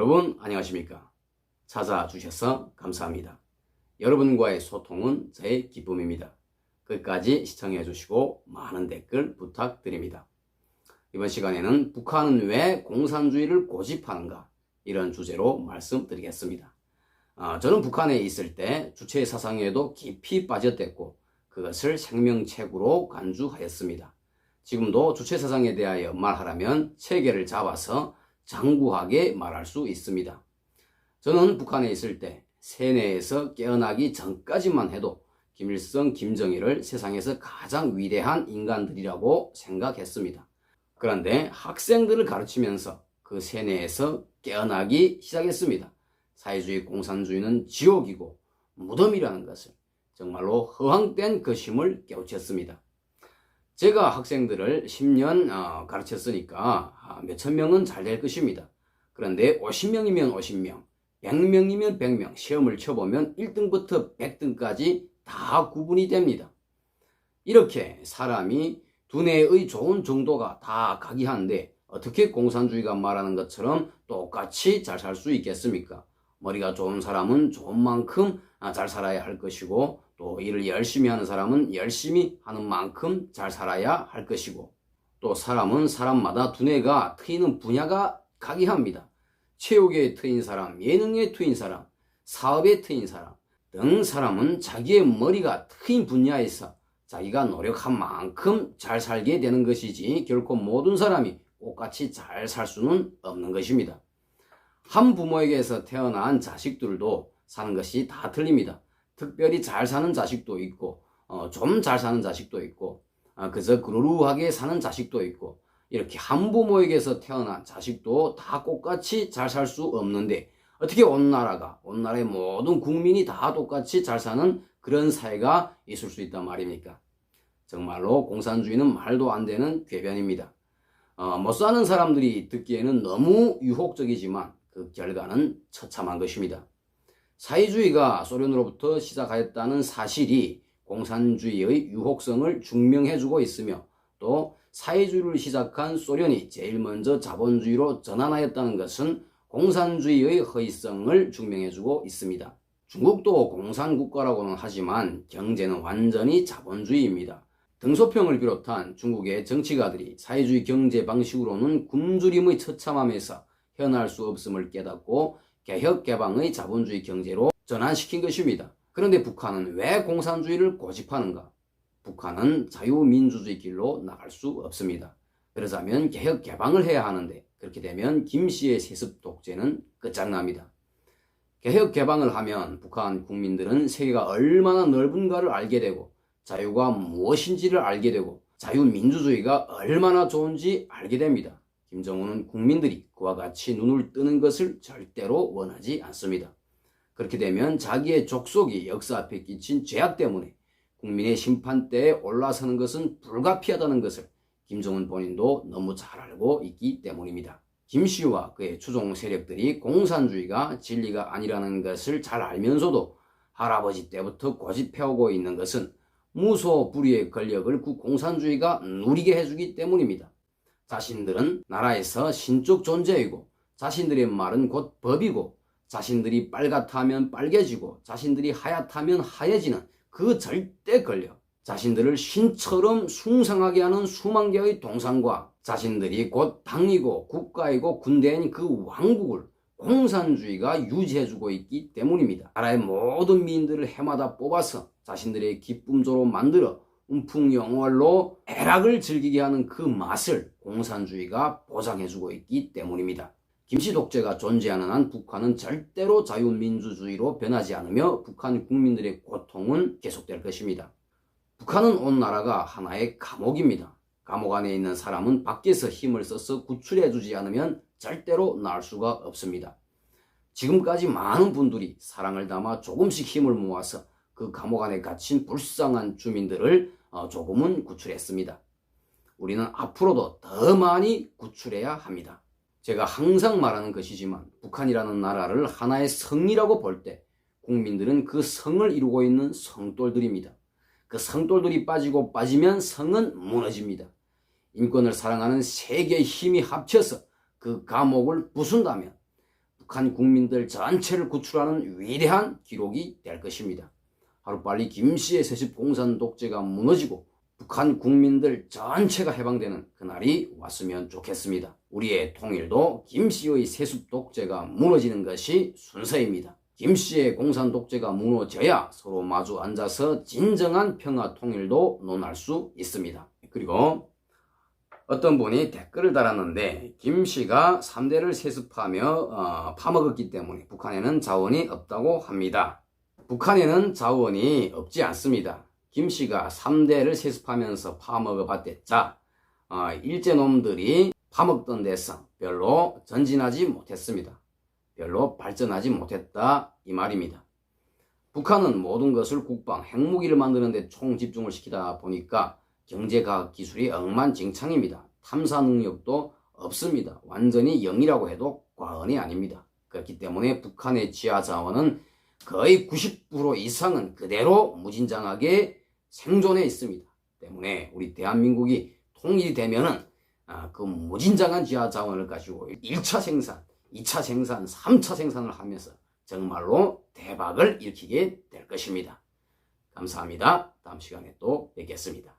여러분 안녕하십니까? 찾아주셔서 감사합니다. 여러분과의 소통은 저의 기쁨입니다. 끝까지 시청해 주시고 많은 댓글 부탁드립니다. 이번 시간에는 북한은 왜 공산주의를 고집하는가 이런 주제로 말씀드리겠습니다. 저는 북한에 있을 때 주체 사상에도 깊이 빠졌댔고 그것을 생명책으로 간주하였습니다. 지금도 주체 사상에 대하여 말하라면 체계를 잡아서 장구하게 말할 수 있습니다. 저는 북한에 있을 때 세뇌에서 깨어나기 전까지만 해도 김일성, 김정일을 세상에서 가장 위대한 인간들이라고 생각했습니다. 그런데 학생들을 가르치면서 그 세뇌에서 깨어나기 시작했습니다. 사회주의 공산주의는 지옥이고 무덤이라는 것을 정말로 허황된 것임을 깨우쳤습니다. 제가 학생들을 10년 가르쳤으니까 몇천 명은 잘 될 것입니다. 그런데 50명이면 50명, 100명이면 100명, 시험을 쳐보면 1등부터 100등까지 다 구분이 됩니다. 이렇게 사람이 두뇌의 좋은 정도가 다 각이한데 어떻게 공산주의가 말하는 것처럼 똑같이 잘 살 수 있겠습니까? 머리가 좋은 사람은 좋은 만큼 잘 살아야 할 것이고 또 일을 열심히 하는 사람은 열심히 하는 만큼 잘 살아야 할 것이고 또 사람은 사람마다 두뇌가 트이는 분야가 각이합니다. 체육에 트인 사람, 예능에 트인 사람, 사업에 트인 사람 등 사람은 자기의 머리가 트인 분야에서 자기가 노력한 만큼 잘 살게 되는 것이지 결코 모든 사람이 똑같이 잘 살 수는 없는 것입니다. 한 부모에게서 태어난 자식들도 사는 것이 다 틀립니다. 특별히 잘 사는 자식도 있고 좀 잘 사는 자식도 있고 그저 그루루하게 사는 자식도 있고 이렇게 한 부모에게서 태어난 자식도 다 똑같이 잘 살 수 없는데 어떻게 온 나라의 모든 국민이 다 똑같이 잘 사는 그런 사회가 있을 수 있단 말입니까? 정말로 공산주의는 말도 안 되는 궤변입니다. 못 사는 사람들이 듣기에는 너무 유혹적이지만 그 결과는 처참한 것입니다. 사회주의가 소련으로부터 시작하였다는 사실이 공산주의의 유혹성을 증명해주고 있으며 또 사회주의를 시작한 소련이 제일 먼저 자본주의로 전환하였다는 것은 공산주의의 허위성을 증명해주고 있습니다. 중국도 공산국가라고는 하지만 경제는 완전히 자본주의입니다. 등소평을 비롯한 중국의 정치가들이 사회주의 경제 방식으로는 굶주림의 처참함에서 헤어날 수 없음을 깨닫고 개혁 개방의 자본주의 경제로 전환시킨 것입니다. 그런데 북한은 왜 공산주의를 고집하는가? 북한은 자유민주주의 길로 나갈 수 없습니다. 그러자면 개혁 개방을 해야 하는데 그렇게 되면 김씨의 세습 독재는 끝장납니다. 개혁 개방을 하면 북한 국민들은 세계가 얼마나 넓은가를 알게 되고 자유가 무엇인지를 알게 되고 자유민주주의가 얼마나 좋은지 알게 됩니다. 김정은은 국민들이 그와 같이 눈을 뜨는 것을 절대로 원하지 않습니다. 그렇게 되면 자기의 족속이 역사 앞에 끼친 죄악 때문에 국민의 심판대에 올라서는 것은 불가피하다는 것을 김정은 본인도 너무 잘 알고 있기 때문입니다. 김씨와 그의 추종 세력들이 공산주의가 진리가 아니라는 것을 잘 알면서도 할아버지 때부터 고집해오고 있는 것은 무소불위의 권력을 그 공산주의가 누리게 해주기 때문입니다. 자신들은 나라에서 신적 존재이고 자신들의 말은 곧 법이고 자신들이 빨갛다면 빨개지고 자신들이 하얗다면 하얘지는 그 절대 권력, 자신들을 신처럼 숭상하게 하는 수만 개의 동상과 자신들이 곧 당이고 국가이고 군대인 그 왕국을 공산주의가 유지해주고 있기 때문입니다. 나라의 모든 미인들을 해마다 뽑아서 자신들의 기쁨조로 만들어 음풍영월로 애락을 즐기게 하는 그 맛을 공산주의가 보장해주고 있기 때문입니다. 김씨 독재가 존재하는 한 북한은 절대로 자유민주주의로 변하지 않으며 북한 국민들의 고통은 계속될 것입니다. 북한은 온 나라가 하나의 감옥입니다. 감옥 안에 있는 사람은 밖에서 힘을 써서 구출해주지 않으면 절대로 나을 수가 없습니다. 지금까지 많은 분들이 사랑을 담아 조금씩 힘을 모아서 그 감옥 안에 갇힌 불쌍한 주민들을 조금은 구출했습니다. 우리는 앞으로도 더 많이 구출해야 합니다. 제가 항상 말하는 것이지만 북한이라는 나라를 하나의 성이라고 볼 때 국민들은 그 성을 이루고 있는 성돌들입니다. 그 성돌들이 빠지고 빠지면 성은 무너집니다. 인권을 사랑하는 세계의 힘이 합쳐서 그 감옥을 부순다면 북한 국민들 전체를 구출하는 위대한 기록이 될 것입니다. 하루빨리 김씨의 세습 공산 독재가 무너지고 북한 국민들 전체가 해방되는 그날이 왔으면 좋겠습니다. 우리의 통일도 김씨의 세습 독재가 무너지는 것이 순서입니다. 김씨의 공산 독재가 무너져야 서로 마주 앉아서 진정한 평화 통일도 논할 수 있습니다. 그리고 어떤 분이 댓글을 달았는데 김씨가 3대를 세습하며 파먹었기 때문에 북한에는 자원이 없다고 합니다. 북한에는 자원이 없지 않습니다. 김씨가 3대를 세습하면서 파먹어 봤댔자 일제놈들이 파먹던 데서 별로 전진하지 못했습니다. 별로 발전하지 못했다 이 말입니다. 북한은 모든 것을 국방, 핵무기를 만드는 데 총집중을 시키다 보니까 경제과학 기술이 엉망진창입니다. 탐사 능력도 없습니다. 완전히 0이라고 해도 과언이 아닙니다. 그렇기 때문에 북한의 지하 자원은 거의 90% 이상은 그대로 무진장하게 생존해 있습니다. 때문에 우리 대한민국이 통일이 되면은 그 무진장한 지하 자원을 가지고 1차 생산, 2차 생산, 3차 생산을 하면서 정말로 대박을 일으키게 될 것입니다. 감사합니다. 다음 시간에 또 뵙겠습니다.